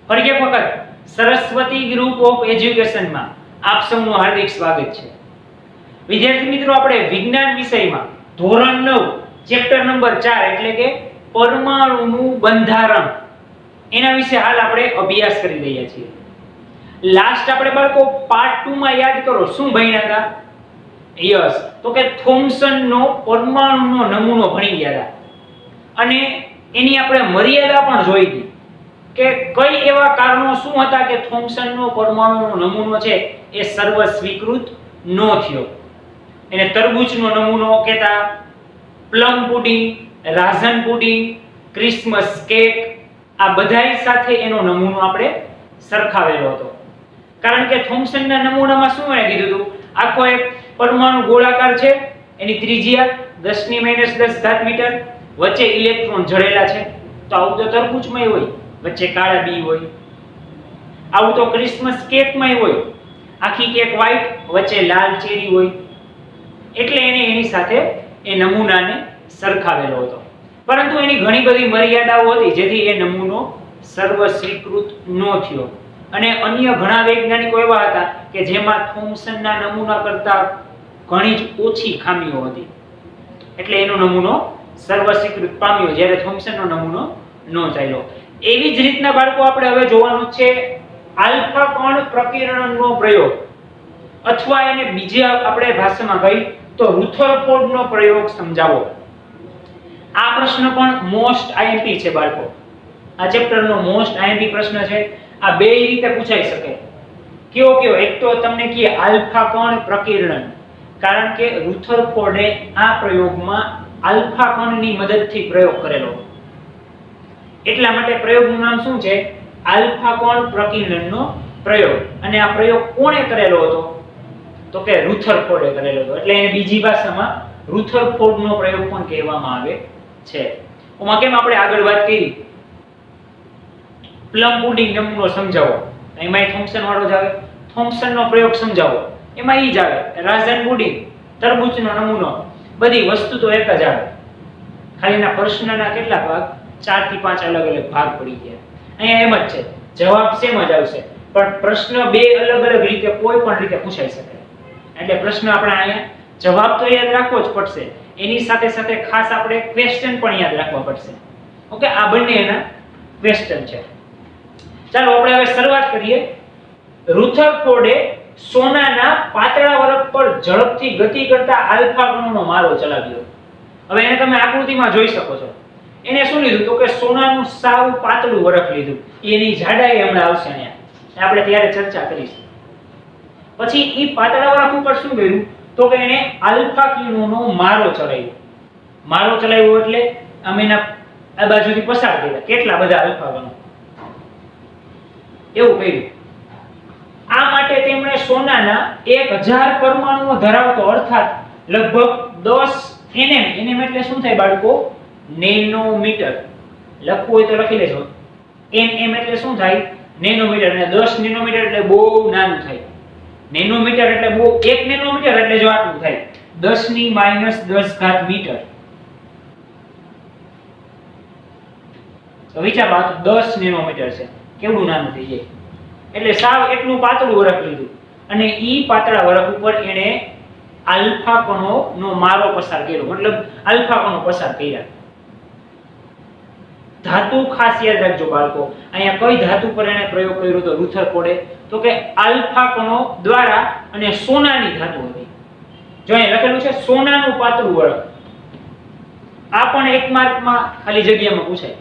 ફરી એક વખત સરસ્વતી ગ્રુપ ઓફ એજ્યુકેશનમાં આપ સૌનું હાર્દિક સ્વાગત છે. વિદ્યાર્થી મિત્રો, આપણે વિજ્ઞાન વિષયમાં ધોરણ 9 ચેપ્ટર નંબર 4 એટલે કે પરમાણુનું બંધારણ એના વિશે હાલ આપણે અભ્યાસ કરી રહ્યા છીએ. લાસ્ટ આપણે બાળકો પાર્ટ 2 માં યાદ કરો શું ભણ્યા હતા? યસ, તો કે થોમ્સનનો પરમાણુનો નમૂનો ભણી ગયા હતા અને એની આપણે મર્યાદા પણ જોઈ હતી કે કઈ એવા કારણો શું હતા કે થોમ્સનનો પરમાણુનો નમૂનો છે એ સર્વ સ્વીકૃત ન થયો. એને તરબૂચનો નમૂનો કહેતા, plum pudding, raisin pudding, Christmas cake, આ બધાય સાથે એનો નમૂનો આપણે સરખાવેલો હતો. કારણ કે થોમ્સનના નમૂનામાં શું એને કીધું હતું? આખો એક પરમાણુ ગોળાકાર છે, એની ત્રિજ્યા 10⁻10 મીટર, વચ્ચે ઇલેક્ટ્રોન જડેલા છે. તો આવું તો તરબૂચમાંય હોય, વચ્ચે કાળા બી હોય. આવું તો ક્રિસમસ કેકમાંય હોય, આખી કેક વ્હાઈટ, વચ્ચે લાલ ચેરી હોય. એટલે એને એની સાથે એ નમૂનાને સરખાવેલો હતો. પરંતુ એની ઘણી બધી મર્યાદાઓ હતી જેથી એ નમૂનો સર્વ સ્વીકૃત ન થયો. અને અન્ય ઘણા વૈજ્ઞાનિકો એવા હતા કે જેમાં થોમ્સનના નમૂના કરતા ઘણી જ ઓછી ખામીઓ હતી, એટલે એનો નમૂનો સર્વ સ્વીકૃત પામ્યો, જ્યારે થોમ્સનનો નમૂનો ન ચાલ્યો. એવી જ રીતના બાળકો આપણે હવે જોવાનું છે આલ્ફા કણ પ્રકીર્ણનનો પ્રયોગ, અથવા એને બીજા આપણે ભાષામાં કહી તો રુથરફોર્ડનો પ્રયોગ સમજાવો. આ પ્રશ્ન પણ મોસ્ટ આઈએમપી છે બાળકો. આ ચેપ્ટરનો મોસ્ટ આઈએમપી પ્રશ્ન છે. આ બે રીતે પૂછાઈ શકે. કયો? એક તો તમને કહે આલ્ફા કણ પ્રકીર્ણન, કારણ કે રુથરફોર્ડે આ પ્રયોગમાં આલ્ફા કણની મદદથી પ્રયોગ કરેલો, એટલા માટે પ્રયોગનું નામ શું છે? આલ્ફા કણ પ્રકીર્ણનનો પ્રયોગ. અને આ પ્રયોગ કોણે કરેલો હતો? તો કે રુથરફોર્ડે કરેલો હતો. એટલે એને બીજી ભાષામાં રુથરફોર્ડનો પ્રયોગ પણ કહેવામાં આવે છે. ઓમાં કેમ આપણે આગળ વાત કરી પ્લમ પુડિંગ નમૂનો સમજાવો, એમાં થોમ્સન વાળો જ આવે. થોમ્સનનો પ્રયોગ સમજાવો, એમાં ઈ જ આવે. રાઝન પુડિંગ, તરબૂચનો નમૂનો, બધી વસ્તુ તો એક જ આવે. ખાલી એના પ્રશ્નના કેટલા ભાગ? 4 થી 5 અલગ અલગ ભાગ પડી ગયા. અહીંયા એમ જ છે, જવાબ સેમ જ આવશે, પણ પ્રશ્ન બે અલગ અલગ રીતે કોઈ પણ રીતે પૂછાઈ શકે. એટલે પ્રશ્ન આપણે અહીંયા જવાબ તો યાદ રાખવો જ પડશે, એની સાથે સાથે ખાસ આપણે ક્વેશ્ચન પણ યાદ રાખવા પડશે. ઓકે, આ બંને એના ક્વેશ્ચન છે. ચાલો આપણે હવે શરૂઆત કરીએ. રુથરફોર્ડે સોનાના પાતળા વરખ પર ઝડપથી ગતિ કરતા આલ્ફા કણોનો મારો ચલાવ્યો. હવે એને તમે આકૃતિમાં જોઈ શકો છો. એને શું લીધું? તો કે સોનાનું સાવ પાતળું વરખ લીધું. એની જાડાઈ હમણાં આવશે અહીંયા, આપણે ત્યારે ચર્ચા કરીશું. પછી ઈ પાતળા વરખ ઉપર શું કર્યું? તો કે એને આલ્ફા કિરણોનો મારો ચલાવ્યો. મારો ચલાવ્યો એટલે આમ એના આ બાજુથી પસાર કર્યા કેટલા બધા આલ્ફા કણો, એવું કર્યું. આ માટે તેમણે સોનાના 1000 પરમાણુઓ ધરાવતો, અર્થાત લગભગ 10 nm, nm એટલે શું થાય બાળકો? નેનોમીટર. લખવું હોય તો લખી લેજો. nm એટલે શું થાય? નેનોમીટર. અને 10 નેનોમીટર એટલે બહુ નાનું થાય. નેનોમીટર એટલે બહુ, 1 નેનોમીટર એટલે જો આટલું થાય 10⁻10 મીટર. તો વિચારો, આ 10 નેનોમીટર છે, કેવડું નાનું થઈ જાય. એટલે સાવ એટલું પાતળું વરખ લીધું અને ઈ પાતળા વરખ ઉપર એને આલ્ફા કણોનો મારો પસાર કર્યો, મતલબ આલ્ફા કણો પસાર કર્યા. ધાતુ ખાસ યાદ રાખજો બાળકો. અહીંયા કઈ ધાતુ પર એને પ્રયોગ કર્યો તો રુથરફોર્ડે? તો કે આલ્ફા કણો દ્વારા, અને સોનાની ધાતુ હતી. જો અહીં લખેલું છે સોનાનું પાતળું વરખ. આ પણ એક માર્કમાં ખાલી જગ્યામાં પૂછાય.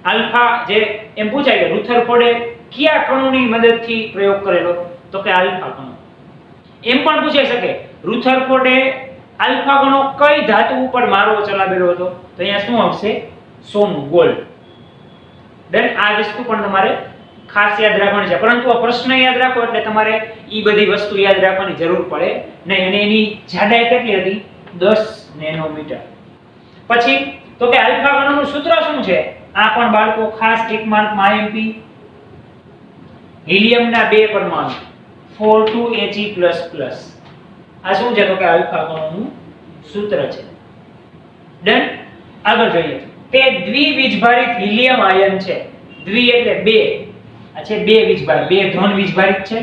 આલ્ફા જે એમ પૂછાય કે રુથરફોર્ડે કયા કણોની મદદથી પ્રયોગ કરેલો? તો કે આલ્ફા કણો. એમ પણ પૂછાઈ શકે રુથરફોર્ડે આલ્ફા કણો કઈ ધાતુ ઉપર મારો ચલાવેલો હતો? તો અહીંયા શું આવશે? સોનું, ગોલ્ડ. ડન. આ વસ્તુ પણ તમારે ખાસ યાદ રાખવાની છે, પરંતુ આ પ્રશ્ન યાદ રાખો એટલે તમારે ઈ બધી વસ્તુ યાદ રાખવાની જરૂર પડે નહીં. અને એની જાડાઈ કેટલી હતી? 10 નેનોમીટર. પછી તો કે આલ્ફા કણોનું સૂત્ર શું છે? આ પણ બાળકો ખાસ એક માર્કમાં આઈએમપી. હિલિયમના 2 પરમાણુ 4,2He++. આ શું છે? તો કે આલ્ફા કણોનું સૂત્ર છે. ડન. આગળ જોઈએ. તે દ્વિવીજભારિત હિલિયમ આયન છે. દ્વિ એટલે 2 આ છે બે વીજભાર, બે ધન વીજભારિત છે.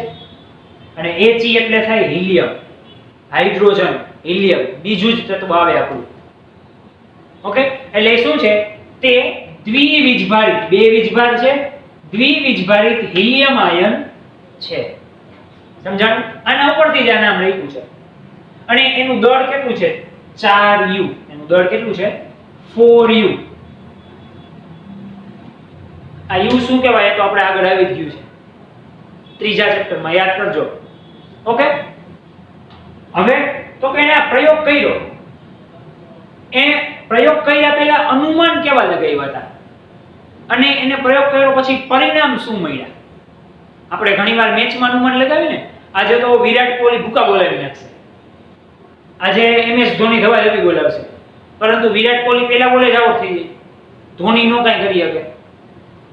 અને He એટલે થાય હિલિયમ, હાઇડ્રોજન, હિલિયમ, બીજું જ તત્વ આવે આપણું. ઓકે, એટલે એ શું છે? તે દ્વિવીજભારિત, બે વીજભાર છે, દ્વિવીજભારિત હિલિયમ આયન છે. સમજાણું? આના ઉપરથી જ આ નામ રાખ્યું છે. અને એનું દળ કેટલું છે? 4u. એનું દળ કેટલું છે? 4u. આ u શું કહેવાય તો આપણે આગળ આવી જ ગયું છે ત્રીજા ચેપ્ટરમાં, યાદ કરજો. ઓકે, હવે તો કે એને આ પ્રયોગ કર્યો, એ પ્રયોગ કર્યા પહેલા અનુમાન કેવા લગાવ્યા હતા અને એને પ્રયોગ કર્યો પછી પરિણામ શું મળ્યા? આપણે ઘણીવાર મેચમાં અનુમાન લગાવીએ ને. આજે તો વિરાટ કોહલી ભૂકા બોલાવી નાખશે, આજે MS ધોની ધવા જતી બોલાવશે, પરંતુ વિરાટ કોહલી પહેલા બોલે જ આઉટ થઈ જાય, ધોની નો કાંઈ કરી શકે.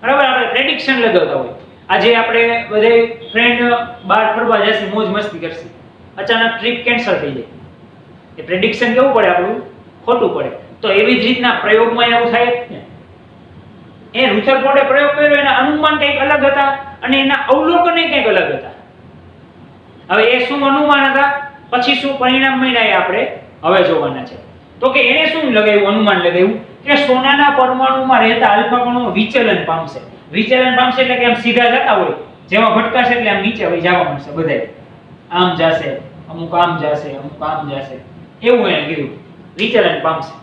બરાબર, આપણે પ્રેડિક્શન લગાવતા હોય. આજે આપણે બધે ફ્રેન્ડ બહાર ફરવા જશે, મોજ મસ્તી કરશે, અચાનક ટ્રીપ કેન્સલ થઈ જાય. એ પ્રેડિક્શન કેવું પડે? આપણું ખોટું પડે. તો એવી જ રીતના પ્રયોગમાં એવું થાય જ ને. એ રુથરફોર્ડે પ્રયોગ કર્યો, એના અનુમાન કંઈક અલગ હતા અને એના અવલોકન કંઈક અલગ હતા. હવે એ શું અનુમાન હતા, પછી શું પરિણામ મળ્યા, એ આપણે હવે જોવાના છે. તો કે એને શું લગાવ્યું? અનુમાન લગાવ્યું કે સોનાના પરમાણુમાં રહેતા આલ્ફા કણો વિચલન પામશે. વિચલન પામશે એટલે કે આમ સીધા જતા હોય, જેમાં ભટકાશે એટલે આમ નીચે વહી જવા મળશે, બધાય આમ જશે, અમુક આમ જશે, અમુક આમ જશે, એવું એને કીધું, વિચલન પામશે.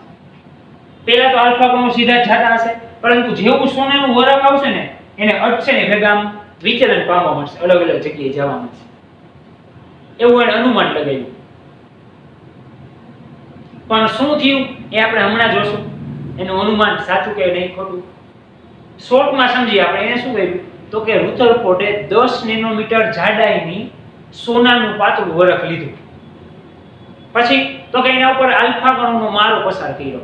પહેલા તો આલ્ફા કણો સીધા જ જતા હશે, પરંતુ જેવું સોનાનું વરખ આવશે ને એને અટશે ને ભેગા આમ વિચલન પામવા મળશે, અલગ અલગ જગ્યાએ જવા મળશે. એવું એને અનુમાન લગાવ્યું. પણ શું થયું એ આપણે હમણાં જોશું. એનું અનુમાન સાચું કે નહીં ખોટું શોર્ટમાં સમજીએ આપણે. એને શું કહ્યું તો કે રુથરફોર્ડે 10 નેનોમીટર જાડાઈની સોનાનું પાતળું વરખ લીધું. પછી તો કે એના ઉપર આલ્ફા કણોનો મારો પસાર કર્યો.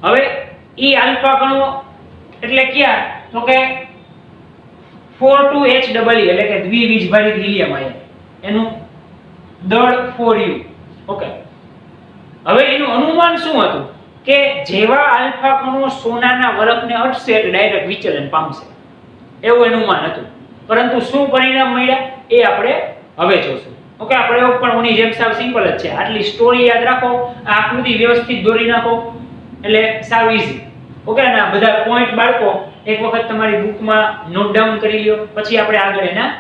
હવે ઈ આલ્ફા કણો એટલે ક્યાં? તો કે 42He એટલે કે દ્વિવીજભારિત હિલિયમ આયન, એનું દળ 4u. ઓકે, હવે એનું અનુમાન શું હતું કે જેવા આલ્ફા કણો સોનાના વરખને અટશે એટલે ડાયરેક્ટ વિચલન પામશે, એવું એનું અનુમાન હતું. પરંતુ શું પરિણામ મળ્યા એ આપણે હવે જોશું. ઓકે, આ પ્રયોગ પણ ઓની જેમ સાવ સિમ્પલ જ છે. આટલી સ્ટોરી યાદ રાખો, આ આકૃતિ વ્યવસ્થિત દોરી નાખો એટલે સાવ ઈઝી. ઓકે, અને આ બધા પોઈન્ટ બાળકો એક વખત તમારી બુકમાં નોટ ડાઉન કરી લ્યો, પછી આપણે આગળ એના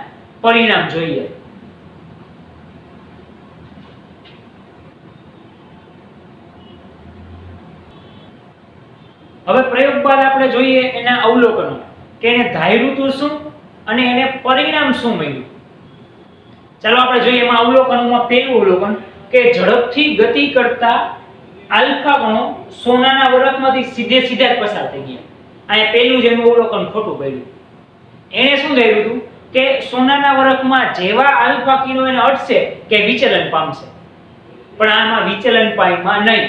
પરિણામ જોઈએ. હવે પ્રયોગ બાદ આપણે જોઈએ એના અવલોકનો, કે એને ધાર્યું તું શું અને એને પરિણામ શું મળ્યું. ચાલો આપણે જોઈએ એમાં અવલોકનોમાં પહેલું અવલોકન કે ઝડપથી ગતિ કરતા આલ્ફા કણો સોનાના વરખમાંથી સીધે સીધા જ પસાર થઈ ગયા. અહીંયા પહેલું જ એનું અવલોકન ખોટું પડ્યું. એને શું ધાર્યું હતું કે સોનાના વરખમાં જેવા આલ્ફા કિરણો એને અટશે કે વિચલન પામશે, પણ આમાં વિચલન પામ્યા નહીં.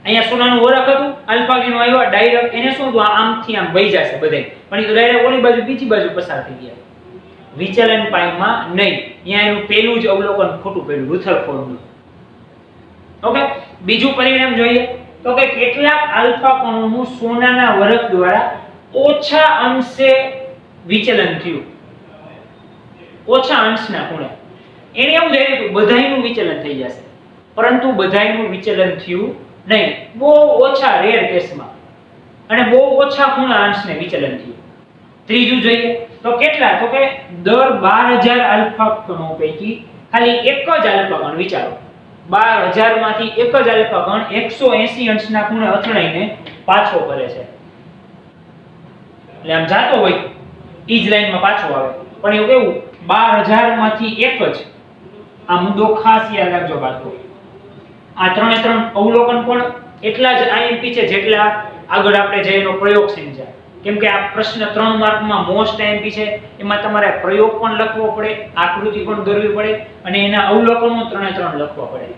અહીંયા સોનાનું વરખ હતું, આલ્ફા કિરણો આવ્યા ડાયરેક્ટ, એને શું હતું આમથી આમ વહી જશે બધે, પણ એ તો ડાયરેક્ટ ઓલી બાજુ બીજી બાજુ પસાર થઈ ગયા, વિચલન પામ્યા નહીં. અહીંયા એનું પહેલું જ અવલોકન ખોટું પડ્યું રુથરફોર્ડનું. ઓકે, બીજું પરિણામ જોઈએ તો કે કેટલાક આલ્ફા કણોનું સોનાના વરખ દ્વારા ઓછા અંશે વિચલન થયું, ઓછા અંશના ખૂણે. એને એવું ધાર્યું હતું બધાયનું વિચલન થઈ જશે, પરંતુ બધાયનું વિચલન થયું નહીં, બહુ ઓછા રેર કેસમાં અને બહુ ઓછા ખૂણા અંશને વિચલન થયું. ત્રીજું જોઈએ તો કેટલા? તો કે દર 12000 આલ્ફા કણો પૈકી ખાલી એક જ આલ્ફા કણ, વિચારો 12000 માંથી એક જ આલ્ફા કણ 180 અંશના ખૂણે અથડાઈને પાછો કરે છે. એટલે આમ જાતો હોય ઈ જ લાઈનમાં પાછો આવે, પણ એવું કેવું 12000 માંથી એક જ. આ મુદ્દો ખાસ યાદ રાખજો બાળકો. આ ત્રણે ત્રણ અવલોકન પણ એટલા જ IMP છે જેટલા આગળ આપણે જે એનો પ્રયોગ સમજ્યા. કેમ કે આ પ્રશ્ન 3 માર્કમાં મોસ્ટ IMP છે, એમાં તમારે પ્રયોગ પણ લખવો પડે, આકૃતિ પણ દોરવી પડે અને એના અવલોકનો ત્રણે ત્રણ લખવા પડે.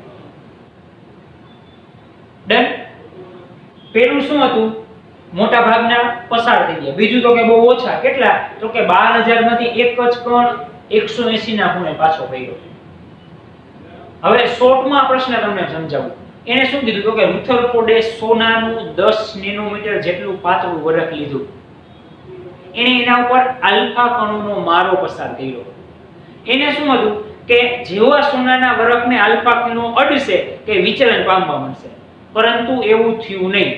ડન? પેલું શું હતું? મોટા ભાગના પસાર થઈ ગયા. બીજું તો કે બહુ ઓછા. કેટલા? તો કે 12000 માંથી એક જ કણ 180 ના ખૂણે પાછો પડ્યો. હવે શોર્ટમાં પ્રશ્ન તમને સમજાવું. એને શું કીધું તો કે રુથરફોર્ડે સોનાનું 10 નેનોમીટર જેટલું પાતળું વરખ લીધું. એને એના ઉપર આલ્ફા કણોનો મારો પસાર કર્યો. એને શું હતું કે જેવા સોનાના વરખને આલ્ફા કણો અડશે કે વિચલન પામવા મળશે, પરંતુ એવું થયું નહીં.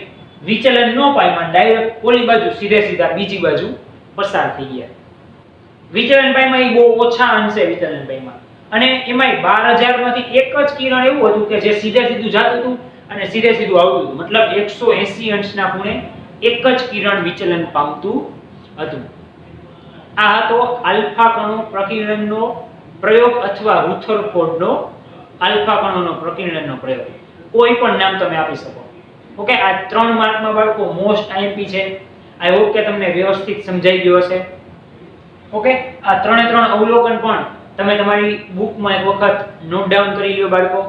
વિચલન ન પામ્યા, ડાયરેક્ટ ઓલી બાજુ સીધા બીજી બાજુ પસાર થઈ ગયા. વિચલન પામ્યા એ બહુ ઓછા અંશે વિચલન પામ્યા, અને એમાંય 12000 માંથી એક જ કિરણ એવું હતું કે જે સીધું જતું હતું અને સીધું આવતું હતું. મતલબ 180 અંશના ખૂણે એક જ કિરણ વિચલન પામતું હતું. આ હતો આલ્ફા કણો પ્રકીર્ણનનો પ્રયોગ અથવા રુથરફોર્ડનો આલ્ફા કણોનો પ્રકીર્ણનનો પ્રયોગ. કોઈ પણ નામ તમે આપી શકો. ઓકે, આ 3 માર્કમાં બાળકો મોસ્ટ આઈએમપી છે. આઈ હોપ કે તમને વ્યવસ્થિત સમજાઈ ગયો હશે. ઓકે, આ 3 અવલોકન પણ તમે તમારી બુકમાં એક વખત નોટ ડાઉન કરી લ્યો બાળકો.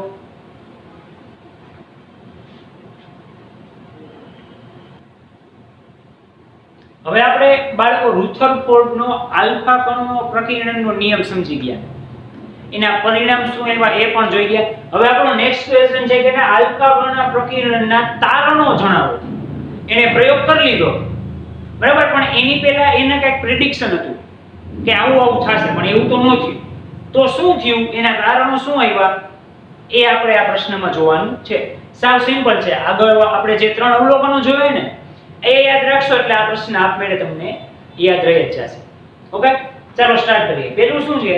હવે આપણે બાળકો રુથરફોર્ડનો આલ્ફા કણોનો પ્રકીર્ણનનો નિયમ સમજી ગયા. એના પરિણામ શું આવ્યા એ પણ જોઈ ગયા. હવે આપણો નેક્સ્ટ ક્વેશ્ચન છે કે આલ્ફા કણોના પ્રકીર્ણનના તારણો જણાવો. એને પ્રયોગ કરી લીધો, બરાબર, પણ એની પહેલા એને કંઈક પ્રેડિક્શન હતું કે આવું થશે, પણ એવું તો ન થયું. તો શું થયું, એના તારણો શું આવ્યા, એ આપણે આ પ્રશ્નમાં જોવાનું છે. સાવ સિમ્પલ છે. આગળ આપણે જે 3 અવલોકનો જોયા ને એ યાદ રાખશો એટલે આ પ્રશ્ન આપમેળે તમને યાદ રહી જ જશે. ઓકે, ચાલો સ્ટાર્ટ કરીએ. પહેલું શું છે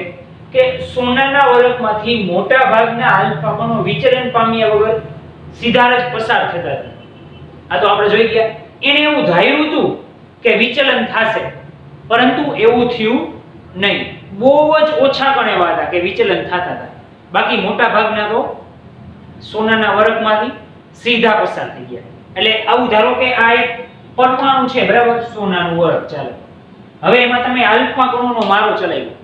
કે સોનાના વરખમાંથી મોટા ભાગના આલ્ફા કણો વિચલન પામ્યા વગર સીધા જ પસાર થતા હતા. આ તો આપણે જોઈ ગયા. એને એવું ધાર્યું હતું કે વિચલન થશે, પરંતુ એવું થયું નહીં. બહુ જ ઓછા કણ એવા હતા કે વિચલન થતા હતા. બાકી મોટા ભાગના તો સોનાના વરખમાંથી સીધા પસાર થઈ ગયા. એટલે આવું ધારો કે આ એક પરમાણુ છે, બરાબર, સોનાનું વરખ. ચાલો હવે એમાં તમે આલ્ફા કણોનો મારો ચલાવ્યો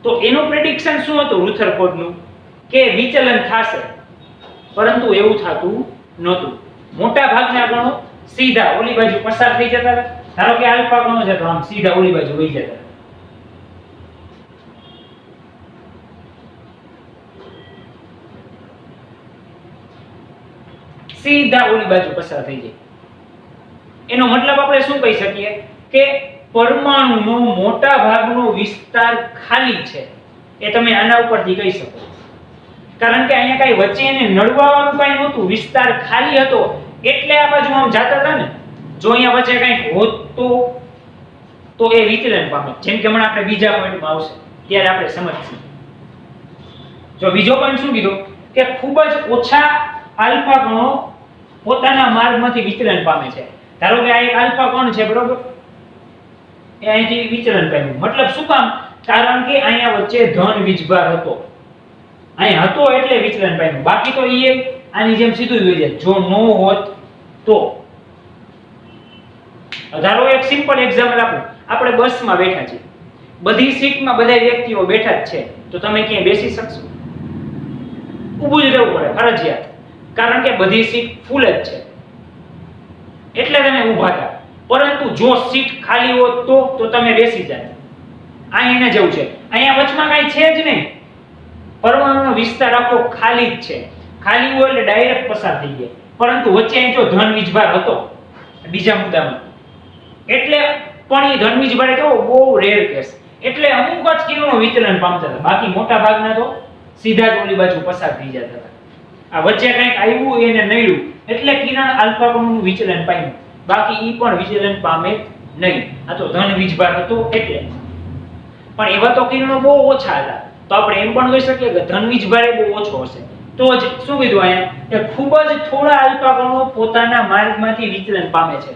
તો એનું પ્રેડિક્શન શું હતું રુથરફોર્ડનું, કે વિચલન થશે, પરંતુ એવું થતું નહોતું. મોટા ભાગના કણો સીધા ઓલી બાજુ પસાર થઈ જતા હતા. ધારો કે આલ્ફા કણો છે તો આમ સીધા ઓલી બાજુ વહી જતા. સીધા ઓલી બાજુ પસાર થઈ જાય. એનો મતલબ આપણે શું કહી શકીએ કે પરમાણુનો મોટા ભાગનો વિસ્તાર ખાલી છે. એ તમે આના ઉપરથી કહી શકો. કારણ કે અહીંયા કઈ વચ્ચે એને નડવાનું કઈ નહોતું, વિસ્તાર ખાલી હતો એટલે આ બાજુ આમ જાતા હતા ને. જો અહીંયા વચ્ચે કઈ હોત તો એ વિચલન પામે. જેમ કે હમણાં આપણે બીજા પોઈન્ટમાં આવશે ત્યારે આપણે સમજીશું. જો બીજો પોઈન્ટ શું કીધો કે ખૂબ જ ઓછા આલ્ફા કણો પોતાના માર્ગમાંથી વિચલન પામે છે. ધારો કે આ એક આલ્ફા કણ છે, બરોબર, એ અહીંથી વિચલન પામ્યું. મતલબ શું કામ, કારણ કે અહીંયા વચ્ચે ધન વીજભાર હતો. અહીં હતો એટલે વિચલન પામ્યું. બાકી તો એ આની જેમ સીધું જ વહી જાય જો નો હોત તો. ધારો એક સિમ્પલ એક્ઝામ્પલ આપું. આપણે બસમાં બેઠા છીએ, બધી સીટમાં બધા વ્યક્તિઓ બેઠા જ છે, તો તમે ક્યાંય બેસી શકશો? ઊભું જ રહેવું પડે ફરજિયાત, કારણ કે બધી સીટ ફૂલ જ છે એટલે તમે ઊભા હતા. પરંતુ જો સીટ ખાલી હોત તો તમે બેસી જાય. આ એને જેવું છે. અહીંયા વચમાં કાંઈ છે જ નહીં, પરમાણુનો વિસ્તાર આખો ખાલી જ છે. ખાલી હોય એટલે ડાયરેક્ટ પસાર થઈ જાય. પરંતુ વચ્ચે અહીં જો ધન વીજભાર હતો બીજા મુદ્દામાં, એટલે પણ એ ધન વીજભાર કેવો બહુ રેર કેસ, એટલે અમુક જ કિરણો વિચલન પામતા હતા. બાકી મોટા ભાગના તો સીધા જ ઓલી બાજુ પસાર થઈ જતા હતા. આ વચ્ચે કંઈક આવ્યું એને નડ્યું એટલે કિરણ આલ્ફા કણોનું વિચલન પામ્યું. બાકી ઈ પણ વિચલન પામે નહીં. આ તો ધન વીજભાર હતો એટલે. પણ એવા તો કિરણો બહુ ઓછા હતા, તો આપણે એમ પણ કહી શકીએ કે ધન વીજભાર બહુ ઓછો હશે. તો જ શું કીધું અહીંયા કે ખૂબ જ થોડા આલ્ફા કણો પોતાના માર્ગમાંથી વિચલન પામે છે,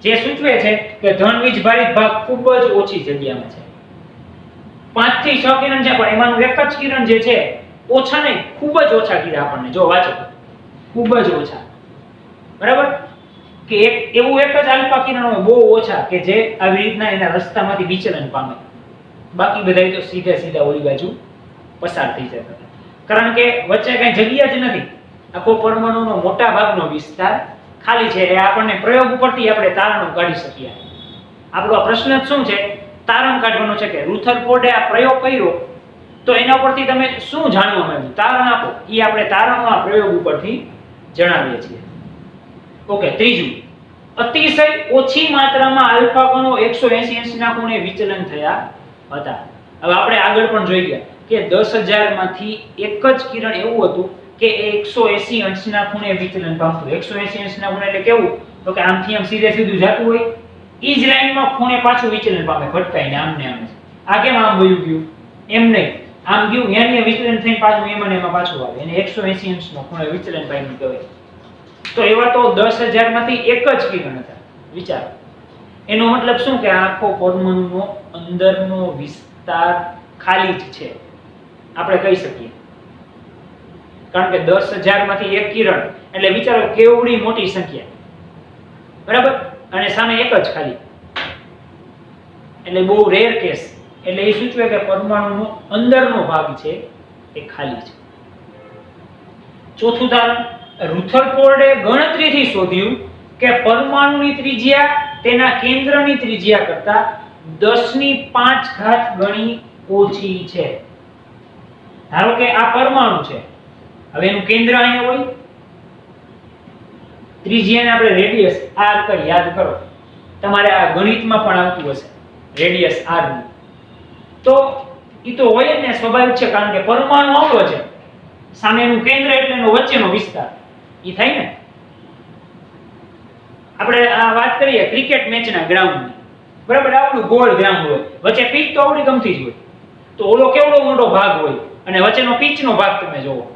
જે સૂચવે છે કે ધન વીજભારિત ભાગ ખૂબ જ ઓછી જગ્યામાં છે. 5 થી 6 કિરણ છે, પણ એમાંનું એક જ કિરણ જે છે ઓછા નહીં, ખૂબ જ ઓછા કિરણ આપણને જો વાંચો, ખૂબ જ ઓછા, બરાબર, કે એવું એક જ આલ્ફા કિરણ હોય બહુ ઓછા કે જે આવી રીતના એના રસ્તામાંથી વિચલન પામે. બાકી બધા તો સીધા ઓલી બાજુ પસાર થઈ જતા હતા. કારણ કે વચ્ચે કઈ જગ્યા જ નથી. આખો પરમાણુનો મોટા ભાગનો વિસ્તાર ખાલી છે. એ આપણને પ્રયોગ ઉપરથી આપણે તારણો કાઢી શકીએ. આપણો આ પ્રશ્ન જ શું છે, તારણ કાઢવાનો છે કે રુથરફોર્ડે આ પ્રયોગ કર્યો તો એના ઉપરથી તમે શું જાણવા માંગ્યું, તારણ આપો. એ આપણે તારણો આ પ્રયોગ ઉપરથી જણાવીએ છીએ. ઓકે, ત્રીજું અતિશય ઓછી માત્રામાં આલ્ફા કણો 180 અંશના ખૂણે વિચલન થયા હતા. હવે આપણે આગળ પણ જોઈ ગયા કે 10,000 માંથી એક જ કિરણ એવું હતું કે એ 180 અંશના ખૂણે વિચલન પામતું. 180 અંશના ખૂણે એટલે કેવું? તો કે આમથી આમ સીધે સીધું જતું હોય, ઈ જ લાઈનમાં ખૂણે પાછું વિચલન પામે, ભટકાઈને આમને આમ. આ કેમ આમ વયું ગયું? એમ નહીં, આમ ગયું યાની વિચલન થઈને પાછું એમાં ને એમાં પાછું આવે, એને 180 અંશનો ખૂણે વિચલન પામ્યું કહેવાય. તો એવા તો 10,000 માંથી એક જ કિરણ હતા. વિચારો, એનો મતલબ શું કે આખો પરમાણુનો અંદરનો વિસ્તાર ખાલી જ છે, આપણે કહી શકીએ. કારણ કે 10,000 માંથી એક કિરણ એટલે વિચારો કેવડી મોટી સંખ્યા, બરાબર? અને સામે એક જ ખાલી, એટલે બહુ રેર કેસ. એટલે એ સૂચવે કે પરમાણુનો અંદરનો ભાગ છે એ ખાલી છે. ચોથું તારણ, રુથરફોર્ડે ગણતરીથી શોધ્યું કે પરમાણુની ત્રિજ્યા તેના કેન્દ્રની ત્રિજ્યા કરતા 10⁵ ગણી ઓછી છે. ધારો કે આ પરમાણુ છે, હવે એનું કેન્દ્ર અહીંયા હોય, ત્રિજ્યાને આપણે રેડિયસ r કરી યાદ કરો. તમારે આ ગણિતમાં પણ આવતું હશે રેડિયસ r નું. તો ઈ તો હોય જ ને, સ્વાભાવિક છે, કારણ કે પરમાણુ આવડો છે, સામેનું કેન્દ્ર એટલે એનો વચ્ચેનો વિસ્તાર, ઈ થાય ને. આપણે આ વાત કરીએ ક્રિકેટ મેચના ગ્રાઉન્ડની, બરાબર? આવડું ગોળ ગ્રાઉન્ડ હોય, વચ્ચે પીચ તો આવડી ગમતી જ હોય, તો ઓલો કેવડો મોટો ભાગ હોય અને વચ્ચેનો પીચનો ભાગ તમે જોવો,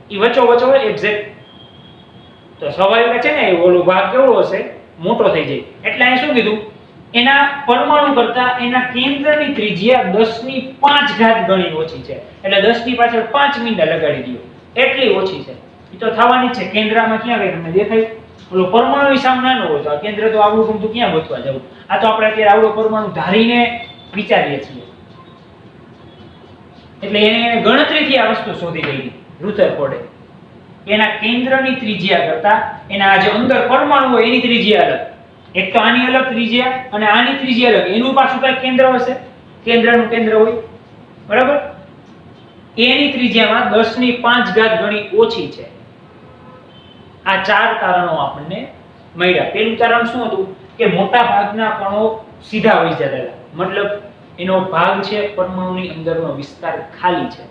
ઈ વચ્ચો વચ્ચો હોય એક્ઝેક્ટ. તો સ્વાભાવિક છે ને ઓલો ભાગ કેવડો હશે? મોટો થઈ જાય. એટલે અહીં શું કીધું? એના પરમાણુ કરતા એના કેન્દ્રની ત્રિજ્યા 10⁵ ગણી ઓછી છે. એટલે 10 ની પાછળ 5 મીંડા લગાડી દો, એટલી ઓછી છે. એ તો થવાની જ છે. કેન્દ્રમાં ક્યાં ગઈ તમને દેખાય? ઓલો પરમાણુ સામ નાનો હોય તો આ કેન્દ્ર તો આવડું ગમતું ક્યાં ગોતવા જવું? આ તો આપણે અત્યારે આવડો પરમાણુ ધારીને વિચારીએ છીએ. એટલે એને ગણતરીથી આ વસ્તુ શોધી લીધી રુથરફોર્ડે. એના કેન્દ્રની ત્રિજ્યા કરતા એના જે અંદર પરમાણુ હોય એની ત્રિજ્યા અલગ. એક તો આની અલગ ત્રિજ્યા અને આની ત્રિજ્યા અલગ. એનું પાછું કઈ કેન્દ્ર હશે, કેન્દ્રનું કેન્દ્ર હોય, બરાબર? એની ત્રિજ્યામાં 10⁵ ગણી ઓછી છે. આ 4 તારણો આપણને મળ્યા. પહેલું તારણ શું હતું? કે મોટા ભાગના કણો સીધા વહી જતા, મતલબ એનો ભાગ છે પરમાણુની અંદરનો વિસ્તાર ખાલી છે.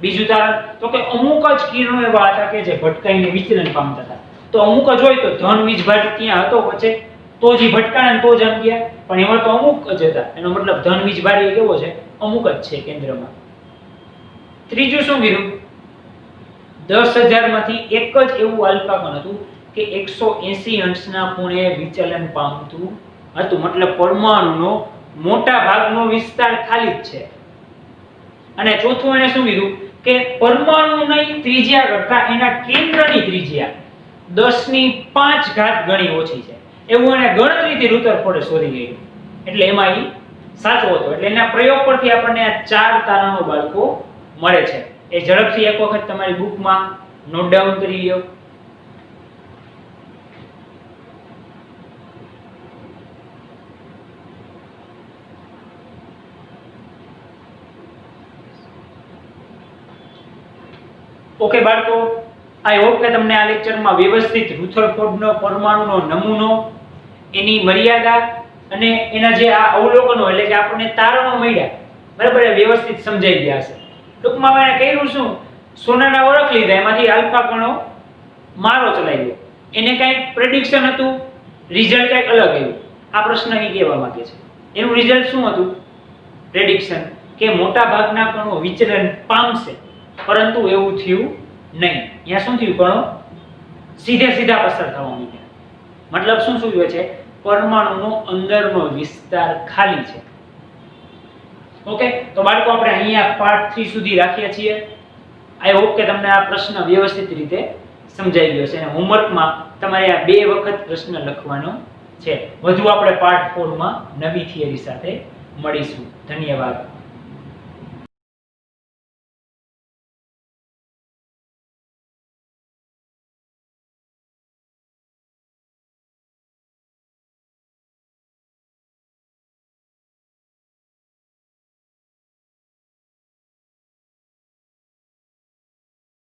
બીજું તારણ તો કે અમુક જ કિરણો એવા હતા કે જે ભટકાઈને વિચલન પામતા હતા. તો અમુક જ હોય તો ધન વીજભાર ત્યાં હતો વચ્ચે, તો જ ભટકાણા ને તો જ આમ ગયા. પણ એમાં તો અમુક જ હતા, એનો મતલબ ધન વીજભાર એ કેવો છે? અમુક જ છે કેન્દ્રમાં. ત્રીજું શું કીધું? 10,000 માંથી એક જ એવું આલ્ફા કણ હતું કે 180 અંશના ખૂણે વિચલન પામતું હતું. મતલબ પરમાણુનો મોટા ભાગનો વિસ્તાર ખાલી જ છે. અને ચોથું એને શું કીધું? કે પરમાણુની ત્રિજ્યા કરતા એના કેન્દ્રની ત્રિજ્યા 10⁵ ગણી ઓછી છે. એવું એને ગણતરીથી રુથરફોર્ડે શોધી લીધું. એટલે એમાં ઈ સાચો હતો. એટલે એના પ્રયોગ પરથી આપણને આ 4 તારણો બાળકો મળે છે. એ ઝડપથી એક વખત તમારી બુકમાં નોટ ડાઉન કરી લો. ઓકે બાળકો, આઈ હોપ કે તમને આ લેક્ચરમાં વ્યવસ્થિત રુથરફોર્ડનો પરમાણુનો નમૂનો, એની મર્યાદા અને એના જે આ અવલોકનો એટલે કે આપણને તારણો મળ્યા, બરાબર, એ વ્યવસ્થિત સમજાઈ ગયા હશે. ટૂંકમાં મેં કહ્યું શું? સોનાના વળખ લીધા, એમાંથી આલ્ફા કણો મારો ચલાવ્યો, એને કંઈક પ્રેડિક્શન હતું, રિઝલ્ટ કંઈક અલગ આવ્યું. આ પ્રશ્ન એ કહેવા માંગે છે. એનું રિઝલ્ટ શું હતું? પ્રેડિક્શન કે મોટા ભાગના કણો વિચલન પામશે, પરંતુ એવું થયું નહીં. અહીંયા શું થયું? કણો સીધે સીધા પસાર થવા માંડ્યા. મતલબ શું સૂચવે છે? પરમાણુનો અંદરનો વિસ્તાર ખાલી છે. ઓકે, તો બાળકો આપણે અહીંયા પાર્ટ 3 સુધી રાખીએ છીએ. આઈ હોપ કે તમને આ પ્રશ્ન વ્યવસ્થિત રીતે સમજાઈ ગયો છે. અને હોમવર્કમાં તમારે આ 2 વખત પ્રશ્ન લખવાનો છે. વધુ આપણે પાર્ટ 4 માં નવી થિયરી સાથે મળીશું. ધન્યવાદ.